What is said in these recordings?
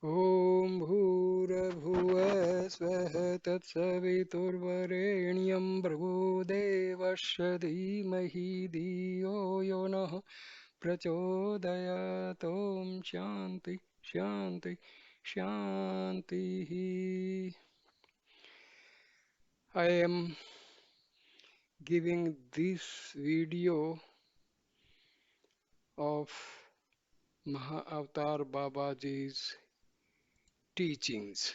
ॐ भूर्भुवः स्वः तत्सवितुर्वरेण्यं भर्गो देवस्य धीमहि धियो यो नः प्रचोदयात्। ॐ शान्ति शान्ति शान्तिः। I am giving this video of Mahavatar Babaji's teachings.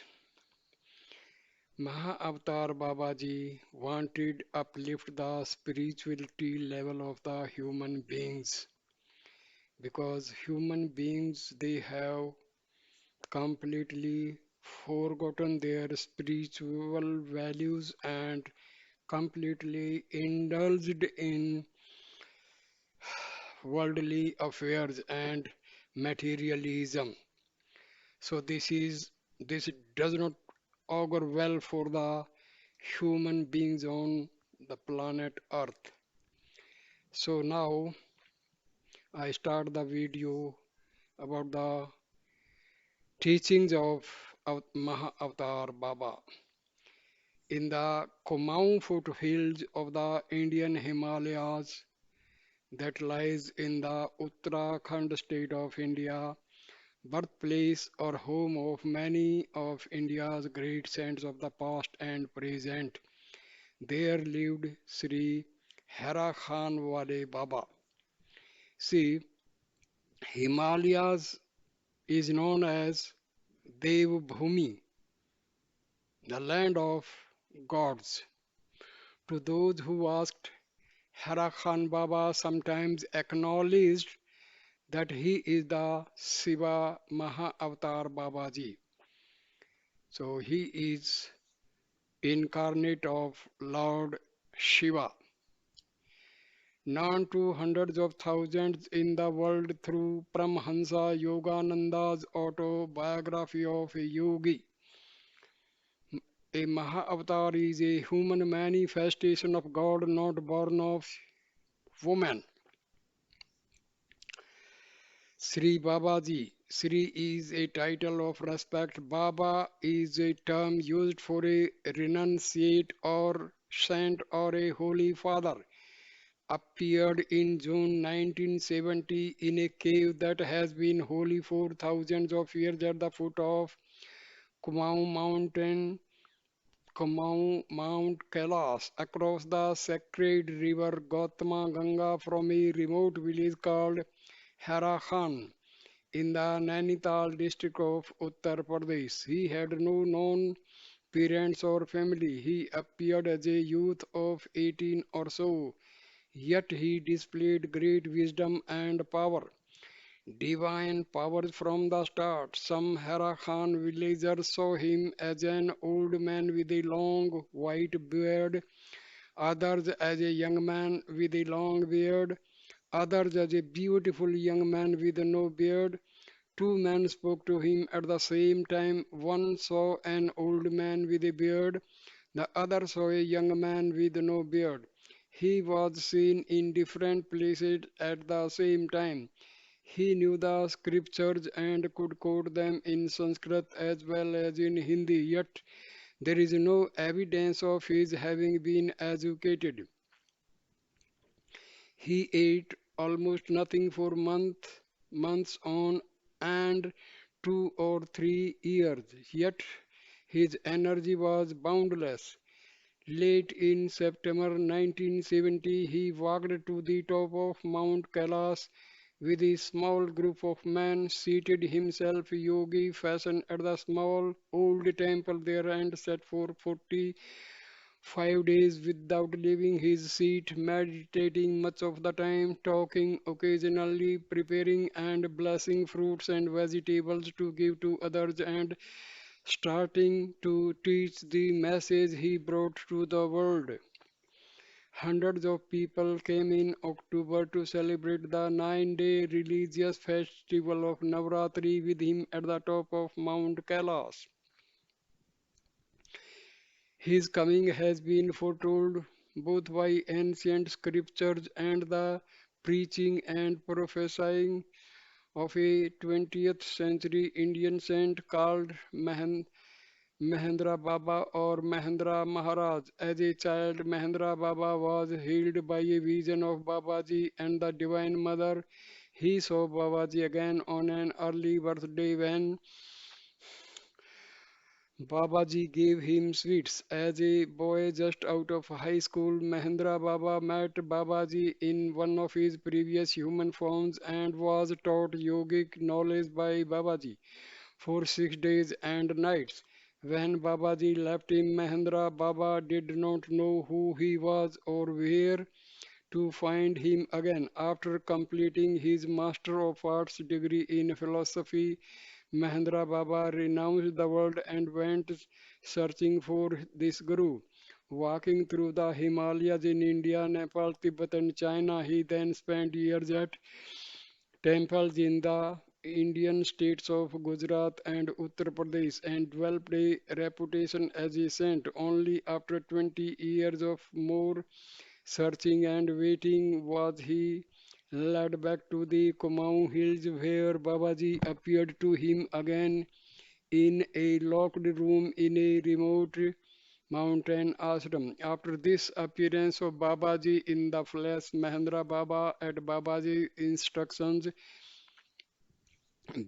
Mahavatar Babaji wanted uplift the spirituality level of the human beings because human beings they have completely forgotten their spiritual values and completely indulged in worldly affairs and materialism. So this does not augur well for the human beings on the planet Earth. So now I start the video about the teachings of Mahavatar Baba. In the Kumaon foothills of the Indian Himalayas that lies in the Uttarakhand state of India, birthplace or home of many of India's great saints of the past and present, there lived Sri Hera Khan Wale Baba. See, Himalayas is known as Devbhumi, the land of gods. To those who asked, Hera Khan Baba sometimes acknowledged that he is the Shiva Mahavatar Babaji. So he is incarnate of Lord Shiva, known to hundreds of thousands in the world through Paramhansa Yogananda's autobiography of a yogi. A Mahavatar is a human manifestation of God not born of woman. Sri Babaji. Sri is a title of respect. Baba is a term used for a renunciate or saint or a holy father. Appeared in June 1970 in a cave that has been holy for thousands of years at the foot of Kumaon Mountain, Kumaon Mount Kailash, across the sacred river Gautama Ganga from a remote village called Harakhan in the Nainital district of Uttar Pradesh. He had no known parents or family. He appeared as a youth of 18 or so, yet he displayed great wisdom and power. Divine powers from the start. Some Harakhan villagers saw him as an old man with a long white beard, others as a young man with a long beard, others as a beautiful young man with no beard. Two men spoke to him at the same time. One saw an old man with a beard, the other saw a young man with no beard. He was seen in different places at the same time. He knew the scriptures and could quote them in Sanskrit as well as in Hindi, yet there is no evidence of his having been educated. He ate almost nothing for months on and 2 or 3 years, yet his energy was boundless. Late in September 1970, he walked to the top of Mount Kailash with a small group of men, seated himself yogi fashion at the small old temple there and sat for 45 days without leaving his seat, meditating much of the time, talking occasionally, preparing and blessing fruits and vegetables to give to others, and starting to teach the message he brought to the world. Hundreds of people came in October to celebrate the 9-day religious festival of Navratri with him at the top of Mount Kailash. His coming has been foretold both by ancient scriptures and the preaching and prophesying of a 20th century Indian saint called Mahendra Baba or Mahendra Maharaj. As a child, Mahendra Baba was healed by a vision of Babaji and the Divine Mother. He saw Babaji again on an early birthday when Babaji gave him sweets. As a boy just out of high school, Mahendra Baba met Babaji in one of his previous human forms and was taught yogic knowledge by Babaji for 6 days and nights. When Babaji left him, Mahendra Baba did not know who he was or where to find him again. After completing his Master of Arts degree in philosophy, Mahendra Baba renounced the world and went searching for this Guru. Walking through the Himalayas in India, Nepal, Tibet, and China, he then spent years at temples in the Indian states of Gujarat and Uttar Pradesh and developed a reputation as a saint. Only after 20 years of more searching and waiting was he led back to the Kumaon Hills where Babaji appeared to him again in a locked room in a remote mountain ashram. After this appearance of Babaji in the flesh, Mahendra Baba at Babaji's instructions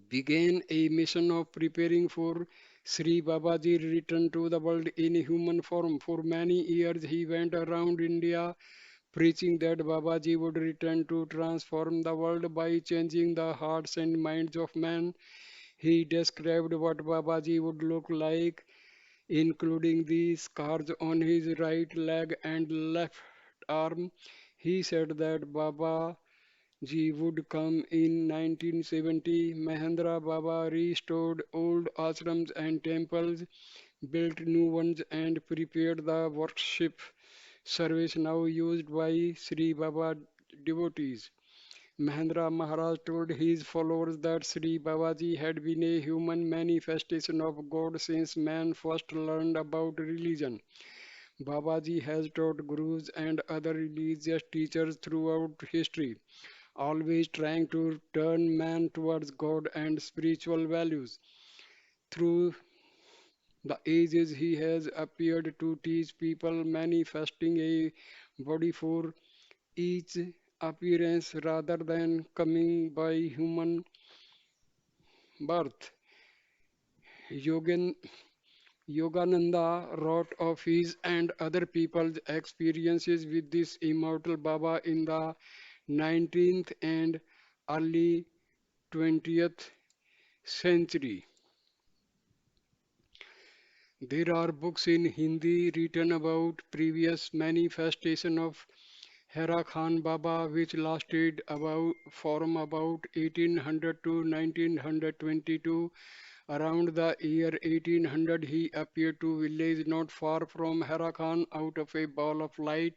began a mission of preparing for Sri Babaji's return to the world in human form. For many years, he went around India preaching that Babaji would return to transform the world by changing the hearts and minds of men. He described what Babaji would look like, including the scars on his right leg and left arm. He said that Baba Ji would come in 1970. Mahendra Baba restored old ashrams and temples, built new ones, and prepared the worship service now used by Sri Baba devotees. Mahendra Maharaj told his followers that Sri Babaji had been a human manifestation of God since man first learned about religion. Babaji has taught gurus and other religious teachers throughout history, always trying to turn man towards God and spiritual values. Through the ages, he has appeared to teach people, manifesting a body for each appearance rather than coming by human birth. Yogan, Yogananda wrote of his and other people's experiences with this immortal Baba in the 19th and early 20th century. There are books in Hindi written about previous manifestation of Hera Khan Baba, which lasted about 1800 to 1922. Around the year 1800, he appeared to village not far from Hera Khan out of a ball of light,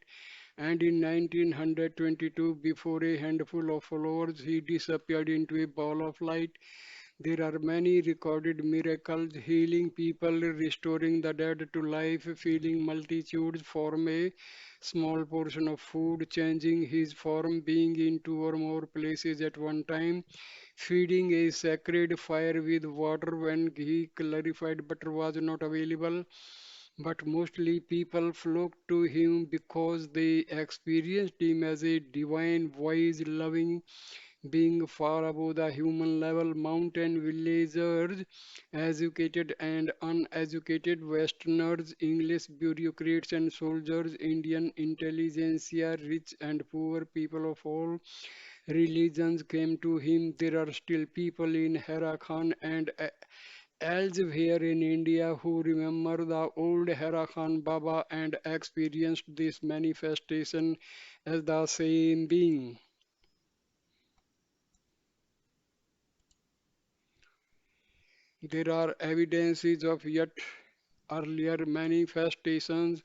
and in 1922, before a handful of followers, he disappeared into a ball of light. There are many recorded miracles, healing people, restoring the dead to life, feeding multitudes from a small portion of food, changing his form, being in two or more places at one time, feeding a sacred fire with water when he clarified butter was not available. But mostly people flocked to him because they experienced him as a divine, wise, loving being far above the human level. Mountain villagers, educated and uneducated Westerners, English bureaucrats and soldiers, Indian intelligentsia, rich and poor people of all religions came to him. There are still people in Harakhan and elsewhere in India who remember the old Harakhan Baba and experienced this manifestation as the same being. There are evidences of yet earlier manifestations.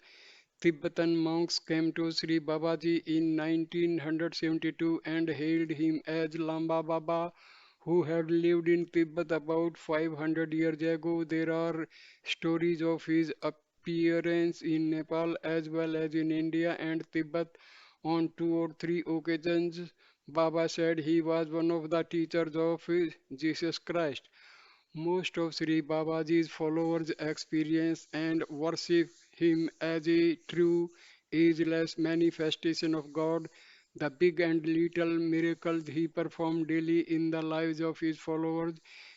Tibetan monks came to Sri Babaji in 1972 and hailed him as Lamba Baba, who had lived in Tibet about 500 years ago. There are stories of his appearance in Nepal as well as in India and Tibet on two or three occasions. Baba said he was one of the teachers of Jesus Christ. Most of Sri Babaji's followers experience and worship him as a true, ageless manifestation of God. The big and little miracles he performed daily in the lives of his followers,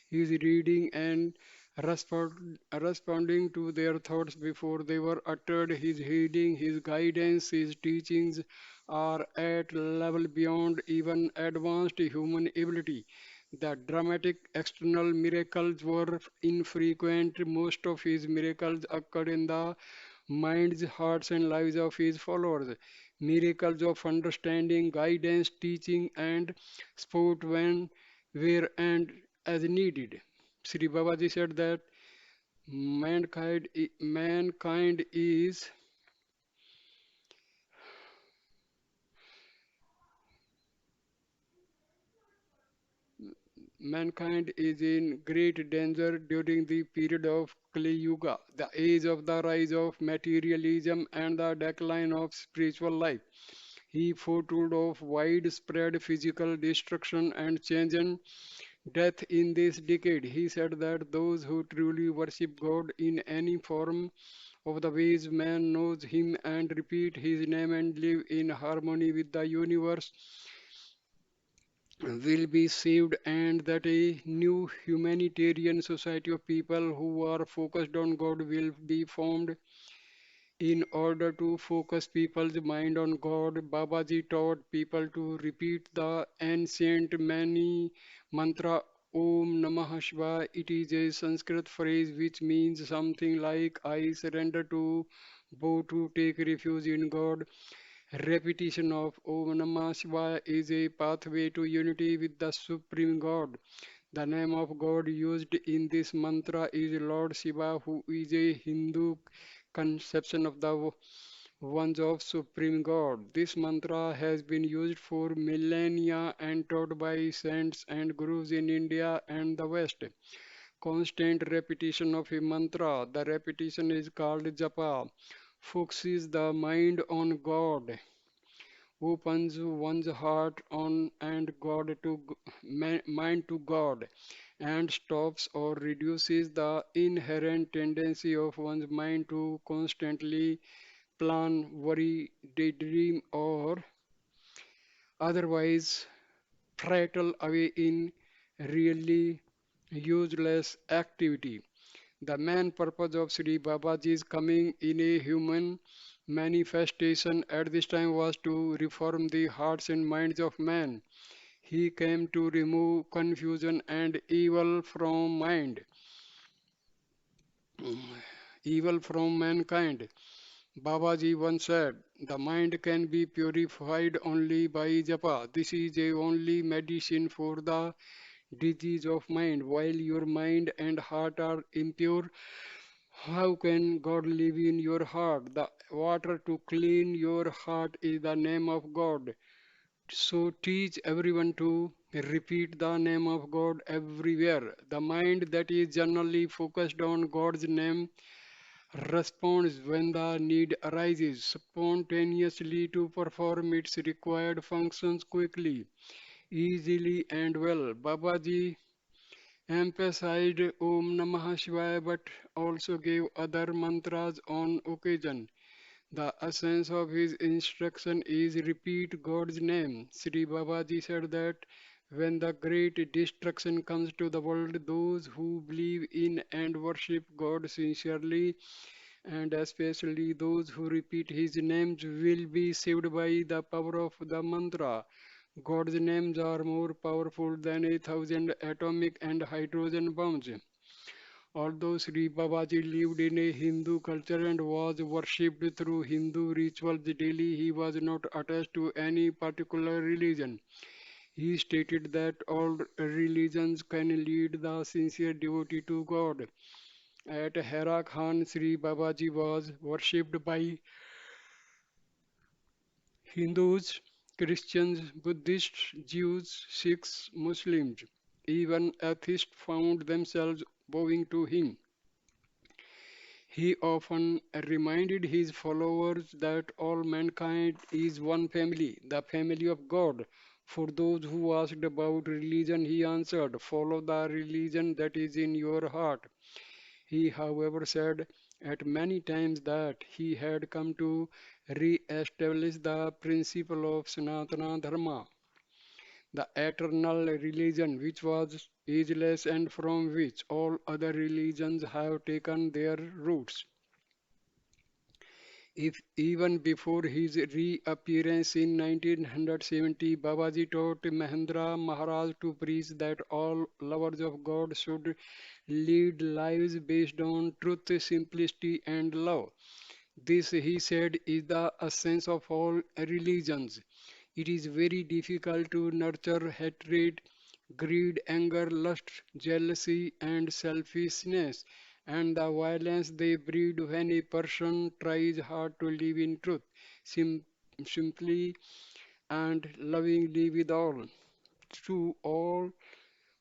his reading and responding to their thoughts before they were uttered, his healing, his guidance, his teachings are at level beyond even advanced human ability. The dramatic external miracles were infrequent. Most of his miracles occurred in the minds, hearts, and lives of his followers. Miracles of understanding, guidance, teaching, and support when, where, and as needed. Sri Babaji said that mankind is mankind is in great danger during the period of Kali Yuga, the age of the rise of materialism and the decline of spiritual life. He foretold of widespread physical destruction and change and death in this decade. He said that those who truly worship God in any form of the ways man knows him and repeat his name and live in harmony with the universe will be saved, and that a new humanitarian society of people who are focused on God will be formed. In order to focus people's mind on God, Babaji taught people to repeat the ancient mani mantra Om Namah Shivaya. It is a Sanskrit phrase which means something like I surrender to, bow to, take refuge in God. Repetition of Om Namah Shivaya is a pathway to unity with the Supreme God. The name of God used in this mantra is Lord Shiva, who is a Hindu conception of the ones of Supreme God. This mantra has been used for millennia and taught by saints and gurus in India and the West. Constant repetition of a mantra, the repetition is called japa, focuses the mind on God, opens one's heart on and God to mind to God, and stops or reduces the inherent tendency of one's mind to constantly plan, worry, daydream, or otherwise prattle away in really useless activity. The main purpose of Sri Babaji's coming in a human manifestation at this time was to reform the hearts and minds of man. He came to remove confusion and evil from mankind. Babaji once said, the mind can be purified only by japa. This is the only medicine for the disease of mind. While your mind and heart are impure, how can God live in your heart? The water to clean your heart is the name of God. So teach everyone to repeat the name of God everywhere. The mind that is generally focused on God's name responds when the need arises spontaneously to perform its required functions quickly, easily, and well. Babaji emphasized Om Namah Shivaya but also gave other mantras on occasion. The essence of his instruction is repeat God's name. Sri Babaji said that when the great destruction comes to the world, those who believe in and worship God sincerely, and especially those who repeat his names, will be saved by the power of the mantra. God's names are more powerful than 1,000 atomic and hydrogen bombs. Although Sri Babaji lived in a Hindu culture and was worshipped through Hindu rituals daily, he was not attached to any particular religion. He stated that all religions can lead the sincere devotee to God. At Hera Khan, Sri Babaji was worshipped by Hindus, Christians, Buddhists, Jews, Sikhs, Muslims. Even atheists found themselves bowing to him. He often reminded his followers that all mankind is one family, the family of God. For those who asked about religion, he answered, "Follow the religion that is in your heart." He, however, said at many times that he had come to re-establish the principle of Sanatana Dharma, the eternal religion which was ageless and from which all other religions have taken their roots. If even before his reappearance in 1970, Babaji taught Mahendra Maharaj to preach that all lovers of God should lead lives based on truth, simplicity, and love. This, he said, is the essence of all religions. It is very difficult to nurture hatred, greed, anger, lust, jealousy, and selfishness, and the violence they breed when a person tries hard to live in truth, sim- simply and lovingly with all. To all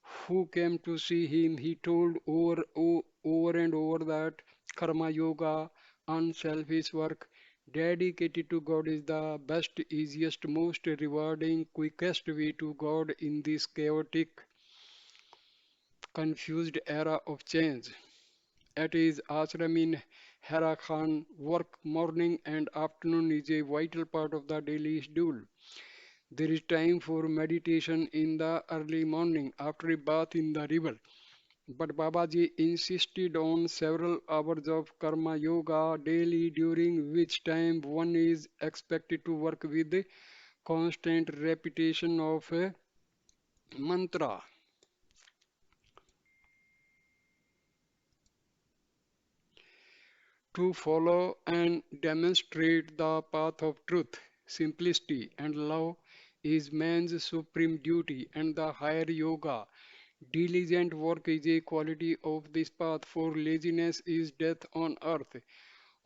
who came to see him, he told over and over that karma yoga, unselfish work, dedicated to God is the best, easiest, most rewarding, quickest way to God in this chaotic, confused era of change. At his ashram in Hera Khan, work morning and afternoon is a vital part of the daily schedule. There is time for meditation in the early morning after a bath in the river. But Babaji insisted on several hours of karma yoga daily, during which time one is expected to work with the constant repetition of a mantra to follow and demonstrate the path of truth, simplicity, and love is man's supreme duty, and the higher yoga. Diligent work is a quality of this path, for laziness is death on earth.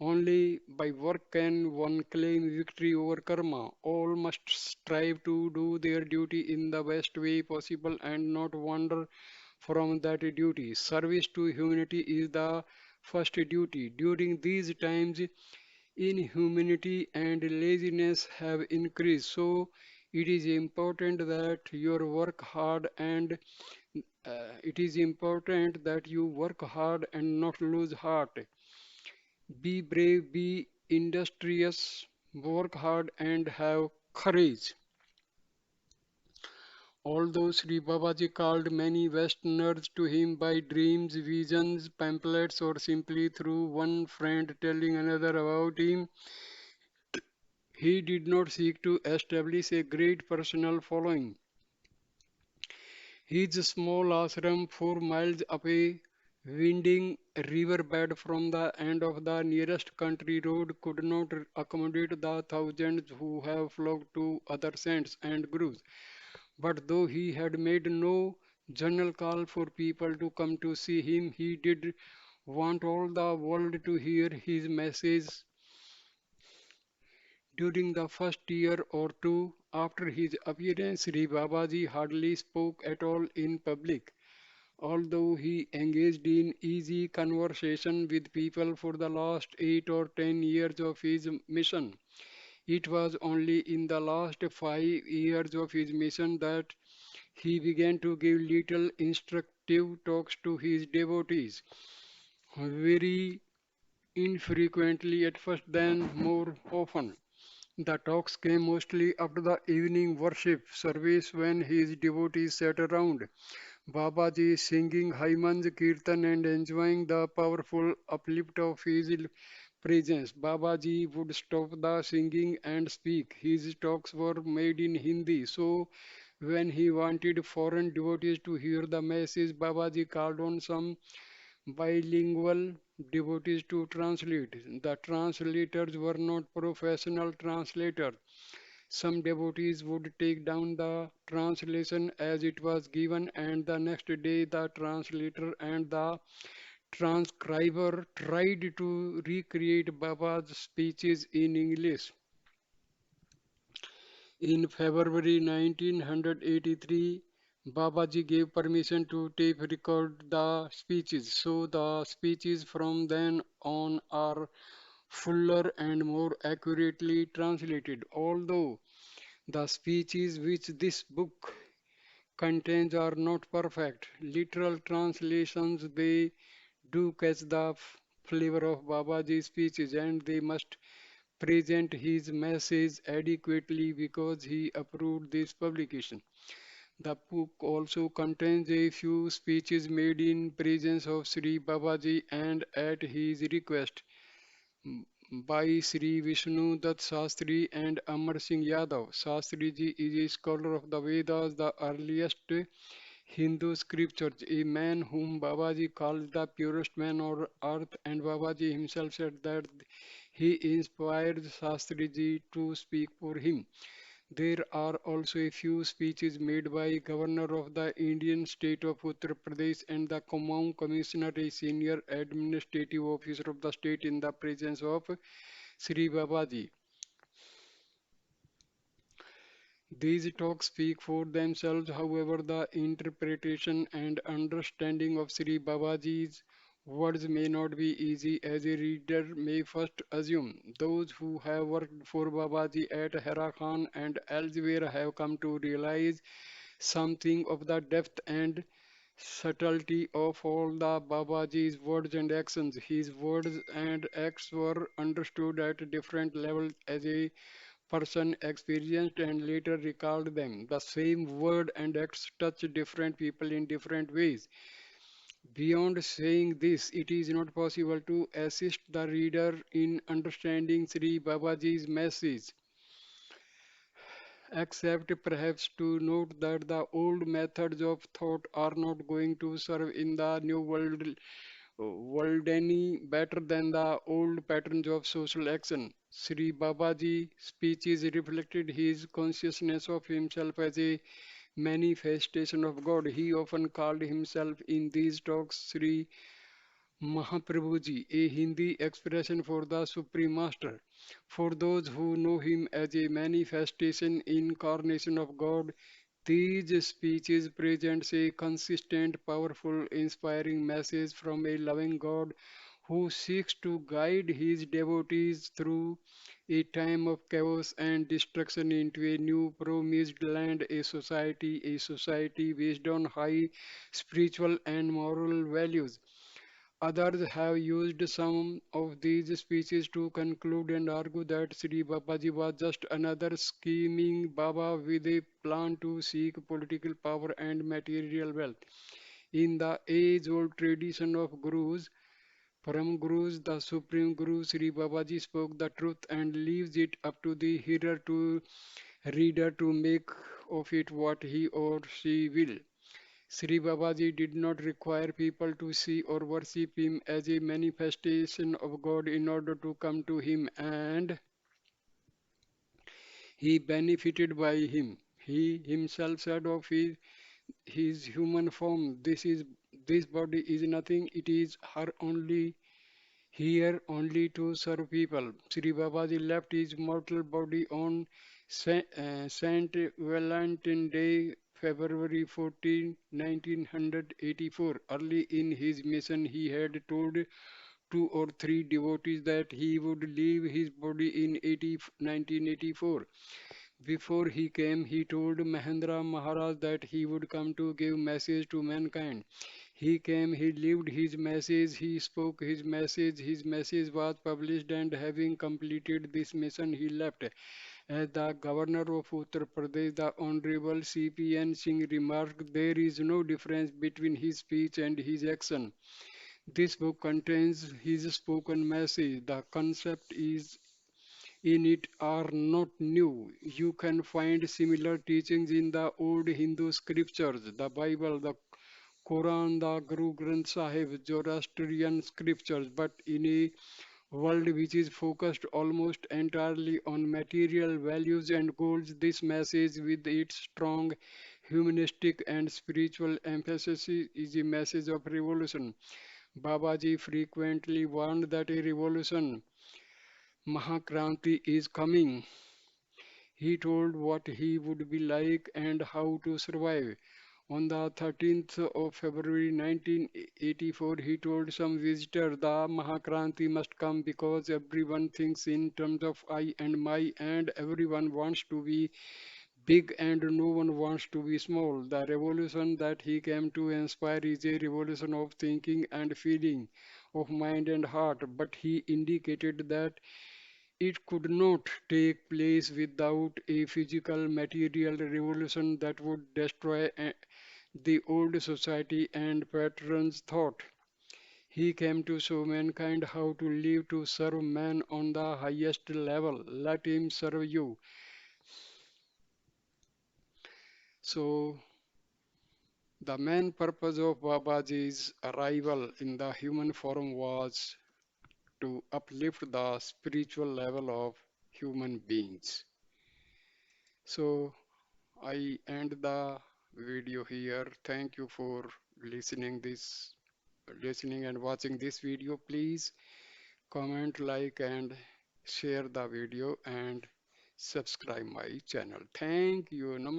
Only by work can one claim victory over karma. All must strive to do their duty in the best way possible and not wander from that duty. Service to humanity is the first duty. During these times, inhumanity and laziness have increased. So, it is important that your work hard and it is important that you work hard and not lose heart. Be brave, be industrious, work hard, and have courage. Although Sri Babaji called many Westerners to him by dreams, visions, pamphlets, or simply through one friend telling another about him, he did not seek to establish a great personal following. His small ashram 4 miles away, winding riverbed from the end of the nearest country road, could not accommodate the thousands who have flocked to other saints and gurus. But though he had made no general call for people to come to see him, he did want all the world to hear his message. During the first year or two after his appearance, Sri Babaji hardly spoke at all in public. Although he engaged in easy conversation with people for the last 8 or 10 years of his mission, it was only in the last 5 years of his mission that he began to give little instructive talks to his devotees, very infrequently at first, then more often. The talks came mostly after the evening worship service when his devotees sat around Babaji singing Haiman's Kirtan and enjoying the powerful uplift of his presence. Babaji would stop the singing and speak. His talks were made in Hindi, so when he wanted foreign devotees to hear the message, Babaji called on some bilingual devotees to translate. The translators were not professional translators. Some devotees would take down the translation as it was given, and the next day the translator and the transcriber tried to recreate Baba's speeches in English. In February 1983, Babaji gave permission to tape record the speeches, so the speeches from then on are fuller and more accurately translated. Although The speeches which this book contains are not perfect. Literal translations, they do catch the flavor of Babaji's speeches and they must present his message adequately because he approved this publication. The book also contains a few speeches made in presence of Sri Babaji and at his request by Sri Vishnu Dutt Shastri and Amar Singh Yadav. Shastri ji is a scholar of the Vedas, the earliest Hindu scriptures, a man whom Babaji called the purest man on earth, and Babaji himself said that he inspired Shastri ji to speak for him. There are also a few speeches made by Governor of the Indian state of Uttar Pradesh and the Kumaon Commissioner, a senior administrative officer of the state in the presence of Sri Babaji. These talks speak for themselves, however, the interpretation and understanding of Sri Babaji's words may not be easy as a reader may first assume. Those who have worked for Babaji at Hera Khan and elsewhere have come to realize something of the depth and subtlety of all the Babaji's words and actions. His words and acts were understood at different levels as a person experienced and later recalled them. The same word and acts touch different people in different ways. Beyond saying this, it is not possible to assist the reader in understanding Sri Babaji's message, except perhaps to note that the old methods of thought are not going to serve in the new world any better than the old patterns of social action. Sri Babaji speeches reflected his consciousness of himself as a manifestation of God. He often called himself in these talks Sri Mahaprabhuji, a Hindi expression for the Supreme Master. For those who know him as a manifestation, incarnation of God, these speeches presents a consistent, powerful, inspiring message from a loving God who seeks to guide his devotees through a time of chaos and destruction into a new promised land, a society based on high spiritual and moral values. Others have used some of these speeches to conclude and argue that Sri Babaji was just another scheming Baba with a plan to seek political power and material wealth. In the age-old tradition of gurus, Param Gurus, the Supreme Guru Sri Babaji spoke the truth and leaves it up to the reader to make of it what he or she will. Sri Babaji did not require people to see or worship him as a manifestation of God in order to come to him, and he benefited by him. He himself said of his human form, this body is nothing, it is her only here only to serve people. Sri Babaji left his mortal body on Saint Valentine Day, February 14, 1984. Early in his mission, he had told two or three devotees that he would leave his body in 1984. Before he came, he told Mahendra Maharaj that he would come to give message to mankind. He came, he lived his message, he spoke his message was published, and having completed this mission, he left. As the governor of Uttar Pradesh, the Honorable C.P.N. Singh remarked, there is no difference between his speech and his action. This book contains his spoken message. The concept is in it are not new. You can find similar teachings in the old Hindu scriptures, the Bible, the Quran, the Guru Granth Sahib, Zoroastrian scriptures, but in a world which is focused almost entirely on material values and goals, this message, with its strong humanistic and spiritual emphasis, is a message of revolution. Babaji frequently warned that a revolution, Mahakranti, is coming. He told what he would be like and how to survive. On the 13th of February 1984, he told some visitor, the Mahakranti must come because everyone thinks in terms of I and my, and everyone wants to be big and no one wants to be small. The revolution that he came to inspire is a revolution of thinking and feeling, of mind and heart, but he indicated that it could not take place without a physical material revolution that would destroy the old society and patterns thought. He came to show mankind how to live to serve man on the highest level. Let him serve you. So, the main purpose of Babaji's arrival in the human form was to uplift the spiritual level of human beings. So, I end the video here. Thank you for listening and watching this video. Please comment, like and share the video and subscribe my channel. Thank you. Namaste.